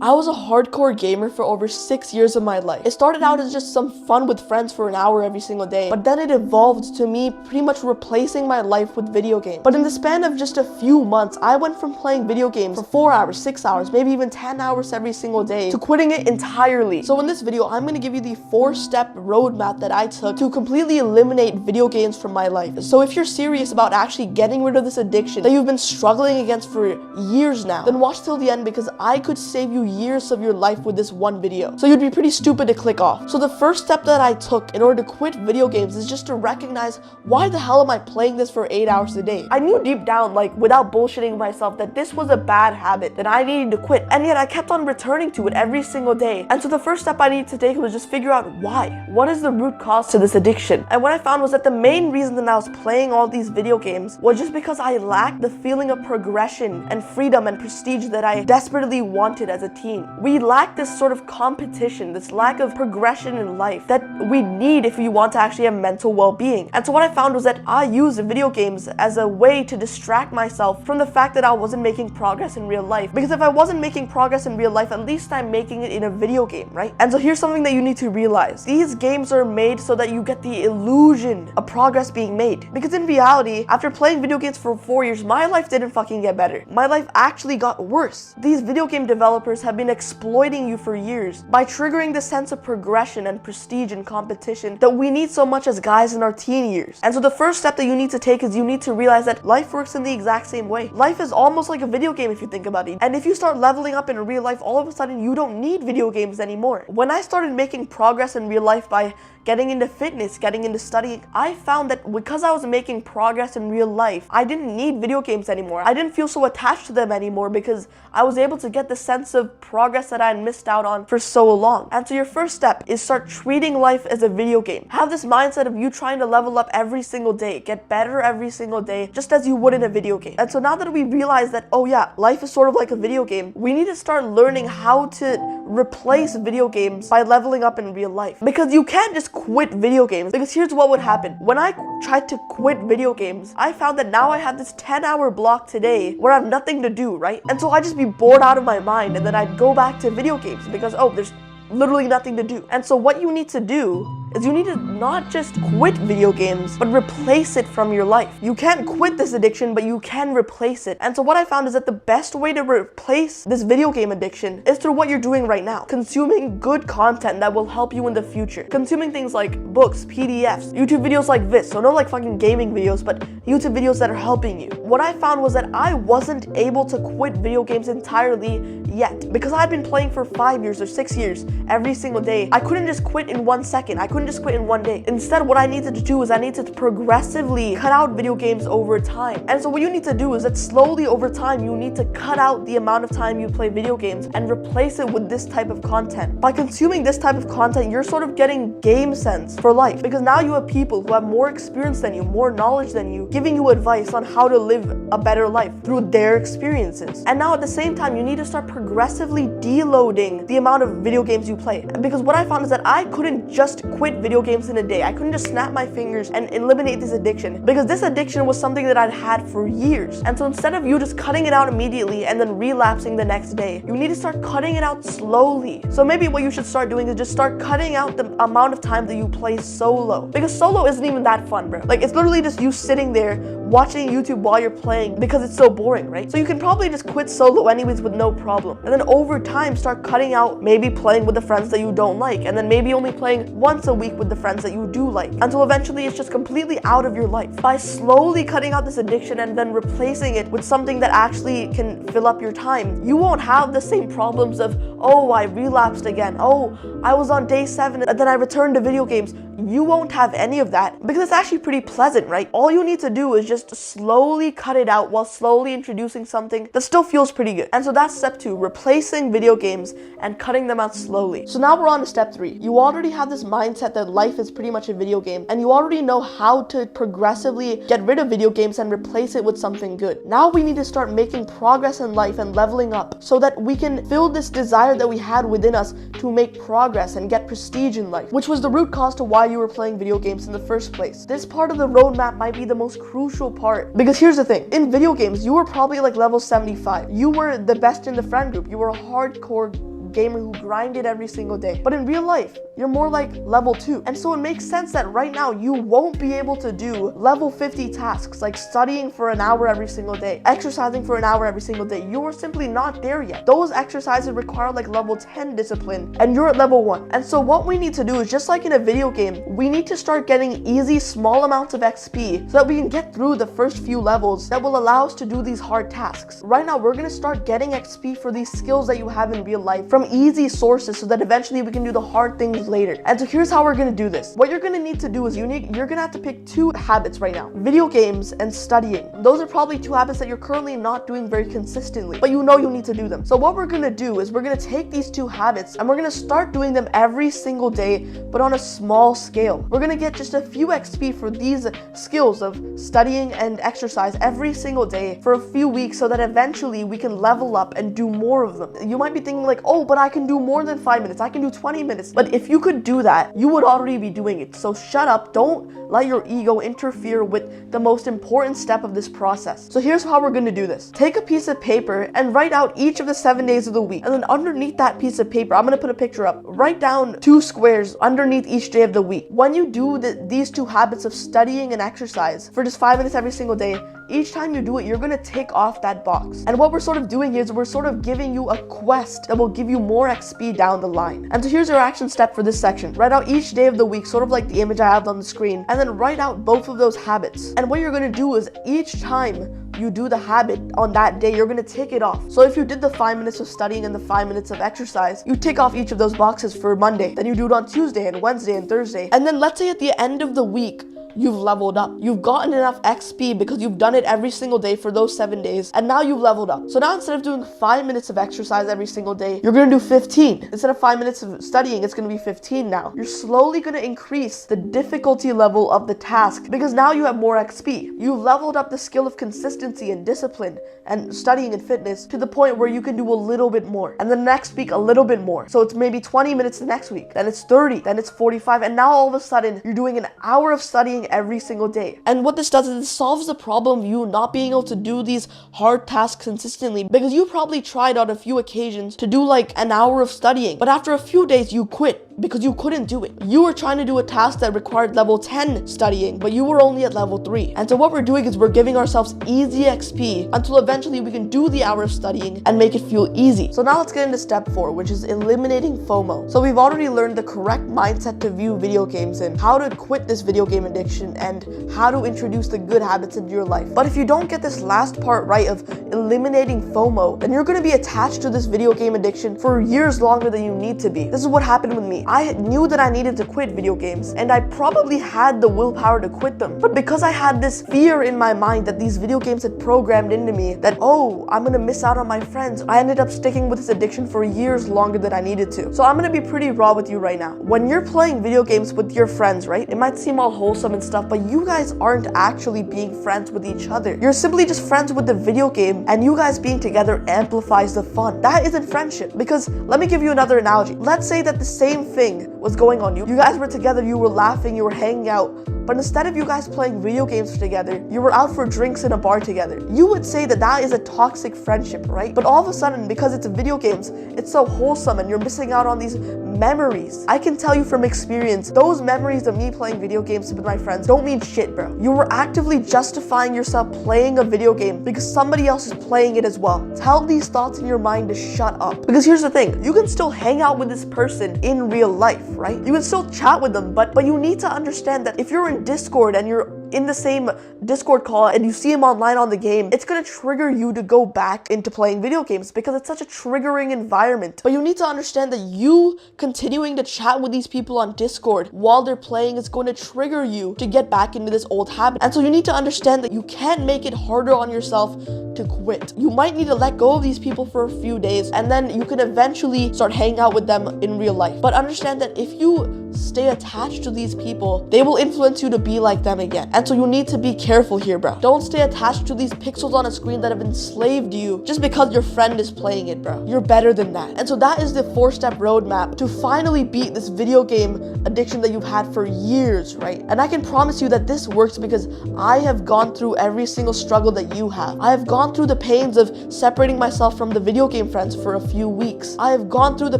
I was a hardcore gamer for over 6 years of my life. It started out as just some fun with friends for an hour every single day, but then it evolved to me pretty much replacing my life with video games. But in the span of just a few months, I went from playing video games for 4 hours, 6 hours, maybe even 10 hours every single day to quitting it entirely. So in this video, I'm going to give you the 4-step roadmap that I took to completely eliminate video games from my life. So if you're serious about actually getting rid of this addiction that you've been struggling against for years now, then watch till the end because I could save you years of your life with this one video. So you'd be pretty stupid to click off. So the first step that I took in order to quit video games is just to recognize, why the hell am I playing this for 8 hours a day? I knew deep down, like without bullshitting myself, that this was a bad habit that I needed to quit, and yet I kept on returning to it every single day. And so the first step I needed to take was just figure out why. What is the root cause to this addiction? And what I found was that the main reason that I was playing all these video games was just because I lacked the feeling of progression and freedom and prestige that I desperately wanted as a teen. We lack this sort of competition, this lack of progression in life that we need if we want to actually have mental well-being. And so what I found was that I used video games as a way to distract myself from the fact that I wasn't making progress in real life. Because if I wasn't making progress in real life, at least I'm making it in a video game, right? And so here's something that you need to realize. These games are made so that you get the illusion of progress being made. Because in reality, after playing video games for 4 years, my life didn't fucking get better. My life actually got worse. These video game developers have been exploiting you for years by triggering the sense of progression and prestige and competition that we need so much as guys in our teen years. And so the first step that you need to take is you need to realize that life works in the exact same way. Life is almost like a video game if you think about it. And if you start leveling up in real life, all of a sudden you don't need video games anymore. When I started making progress in real life by getting into fitness, getting into studying, I found that because I was making progress in real life, I didn't need video games anymore. I didn't feel so attached to them anymore because I was able to get the sense of progress that I had missed out on for so long. And so your first step is start treating life as a video game. Have this mindset of you trying to level up every single day, get better every single day, just as you would in a video game. And so now that we realize that, oh yeah, life is sort of like a video game, we need to start learning how to replace video games by leveling up in real life. Because you can't just quit video games, because here's what would happen. When I tried to quit video games, I found that now I have this 10-hour block today where I have nothing to do, right? And so I'd just be bored out of my mind, and then I'd go back to video games because, oh, there's literally nothing to do. And so what you need to do is you need to not just quit video games, but replace it from your life. You can't quit this addiction, but you can replace it. And so what I found is that the best way to replace this video game addiction is through what you're doing right now. Consuming good content that will help you in the future. Consuming things like books, PDFs, YouTube videos like this. So no like fucking gaming videos, but YouTube videos that are helping you. What I found was that I wasn't able to quit video games entirely yet. Because I'd been playing for 5 years or 6 years every single day. I couldn't just quit in 1 second. I couldn't just quit in 1 day. Instead, what I needed to do is I needed to progressively cut out video games over time. And so what you need to do is that slowly over time, you need to cut out the amount of time you play video games and replace it with this type of content. By consuming this type of content, you're sort of getting game sense for life, because now you have people who have more experience than you, more knowledge than you, giving you advice on how to live a better life through their experiences. And now at the same time, you need to start progressively deloading the amount of video games you play. Because what I found is that I couldn't just quit video games in a day. I couldn't just snap my fingers and eliminate this addiction, because this addiction was something that I'd had for years. And so instead of you just cutting it out immediately and then relapsing the next day, you need to start cutting it out slowly. So maybe what you should start doing is just start cutting out the amount of time that you play solo, because solo isn't even that fun, bro. Like, it's literally just you sitting there watching YouTube while you're playing because it's so boring, right? So you can probably just quit solo anyways with no problem. And then over time, start cutting out maybe playing with the friends that you don't like, and then maybe only playing once a week with the friends that you do like, until eventually it's just completely out of your life. By slowly cutting out this addiction and then replacing it with something that actually can fill up your time, you won't have the same problems of, oh, I relapsed again, oh, I was on day 7 and then I returned to video games. You won't have any of that because it's actually pretty pleasant, right? All you need to do is just slowly cut it out while slowly introducing something that still feels pretty good. And so that's step 2, replacing video games and cutting them out slowly. So now we're on to step 3. You already have this mindset that life is pretty much a video game, and you already know how to progressively get rid of video games and replace it with something good. Now we need to start making progress in life and leveling up so that we can fill this desire that we had within us to make progress and get prestige in life, which was the root cause to why you were playing video games in the first place. This part of the roadmap might be the most crucial part. Because here's the thing, in video games, you were probably like level 75. You were the best in the friend group. You were a hardcore gamer who grinded every single day. But in real life, you're more like level 2. And so it makes sense that right now you won't be able to do level 50 tasks like studying for an hour every single day, exercising for an hour every single day. You're simply not there yet. Those exercises require like level 10 discipline and you're at level 1. And so what we need to do is, just like in a video game, we need to start getting easy small amounts of XP so that we can get through the first few levels that will allow us to do these hard tasks. Right now, we're gonna start getting XP for these skills that you have in real life from easy sources so that eventually we can do the hard things later. And so here's how we're gonna do this. What you're gonna need to do is you're gonna have to pick 2 habits right now: video games and studying. Those are probably 2 habits that you're currently not doing very consistently, but you know you need to do them. So what we're gonna do is we're gonna take these 2 habits and we're gonna start doing them every single day, but on a small scale. We're gonna get just a few XP for these skills of studying and exercise every single day for a few weeks so that eventually we can level up and do more of them. You might be thinking like, oh, but I can do more than 5 minutes. I can do 20 minutes. But if you could do that, you would already be doing it. So shut up. Don't let your ego interfere with the most important step of this process. So here's how we're going to do this. Take a piece of paper and write out each of the 7 days of the week. And then underneath that piece of paper, I'm going to put a picture up. Write down 2 squares underneath each day of the week. When you do these 2 habits of studying and exercise for just 5 minutes every single day, each time you do it, you're going to tick off that box. And what we're sort of doing is we're sort of giving you a quest that will give you more XP down the line. And so here's your action step for this section. Write out each day of the week, sort of like the image I have on the screen, and then write out both of those habits. And what you're going to do is each time you do the habit on that day, you're going to tick it off. So if you did the 5 minutes of studying and the 5 minutes of exercise, you tick off each of those boxes for Monday. Then you do it on Tuesday and Wednesday and Thursday. And then let's say at the end of the week, you've leveled up. You've gotten enough XP because you've done it every single day for those 7 days, and now you've leveled up. So now instead of doing 5 minutes of exercise every single day, you're gonna do 15. Instead of 5 minutes of studying, it's gonna be 15 now. You're slowly gonna increase the difficulty level of the task because now you have more XP. You've leveled up the skill of consistency and discipline and studying and fitness to the point where you can do a little bit more. And the next week, a little bit more. So it's maybe 20 minutes the next week, then it's 30, then it's 45, and now all of a sudden, you're doing an hour of studying every single day. And what this does is it solves the problem of you not being able to do these hard tasks consistently, because you probably tried on a few occasions to do like an hour of studying, but after a few days you quit because you couldn't do it. You were trying to do a task that required level 10 studying, but you were only at level 3. And so what we're doing is we're giving ourselves easy XP until eventually we can do the hour of studying and make it feel easy. So now let's get into step 4, which is eliminating FOMO. So we've already learned the correct mindset to view video games in, how to quit this video game addiction, and how to introduce the good habits into your life. But if you don't get this last part right of eliminating FOMO, then you're going to be attached to this video game addiction for years longer than you need to be. This is what happened with me. I knew that I needed to quit video games, and I probably had the willpower to quit them. But because I had this fear in my mind that these video games had programmed into me that, oh, I'm gonna miss out on my friends, I ended up sticking with this addiction for years longer than I needed to. So I'm gonna be pretty raw with you right now. When you're playing video games with your friends, right, it might seem all wholesome and stuff, but you guys aren't actually being friends with each other. You're simply just friends with the video game, and you guys being together amplifies the fun. That isn't friendship. Because let me give you another analogy. Let's say that the same thing was going on. You guys were together, you were laughing, you were hanging out, but instead of you guys playing video games together, you were out for drinks in a bar together. You would say that that is a toxic friendship, right? But all of a sudden, because it's video games, it's so wholesome and you're missing out on these memories. I can tell you from experience, those memories of me playing video games with my friends don't mean shit, bro. You were actively justifying yourself playing a video game because somebody else is playing it as well. Tell these thoughts in your mind to shut up. Because here's the thing, you can still hang out with this person in real life, right? You can still chat with them, but you need to understand that if you're in Discord and you're in the same Discord call and you see him online on the game, it's going to trigger you to go back into playing video games because it's such a triggering environment. But you need to understand that you continuing to chat with these people on Discord while they're playing is going to trigger you to get back into this old habit. And so you need to understand that you can't make it harder on yourself to quit. You might need to let go of these people for a few days and then you can eventually start hanging out with them in real life. But understand that if you stay attached to these people, they will influence you to be like them again. And so you need to be careful here, bro. Don't stay attached to these pixels on a screen that have enslaved you just because your friend is playing it, bro. You're better than that. And so that is the 4-step roadmap to finally beat this video game addiction that you've had for years, right? And I can promise you that this works because I have gone through every single struggle that you have. I have gone through the pains of separating myself from the video game friends for a few weeks. I have gone through the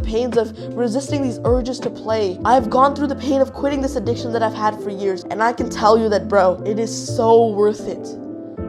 pains of resisting these urges to play. I have gone through the pain of quitting this addiction that I've had for years. And I can tell you that, bro, it is so worth it.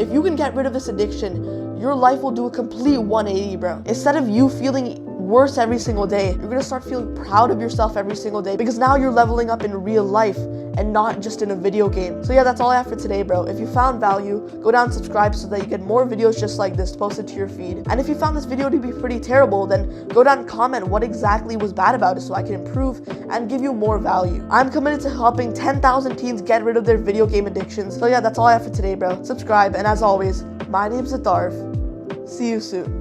If you can get rid of this addiction, your life will do a complete 180, bro. Instead of you feeling worse every single day, you're gonna start feeling proud of yourself every single day because now you're leveling up in real life and not just in a video game. So yeah, that's all I have for today, bro. If you found value, go down and subscribe so that you get more videos just like this posted to your feed. And if you found this video to be pretty terrible, then go down and comment what exactly was bad about it so I can improve and give you more value. I'm committed to helping 10,000 teens get rid of their video game addictions. So yeah, that's all I have for today, bro. Subscribe, and as always, my name's Atharv. See you soon.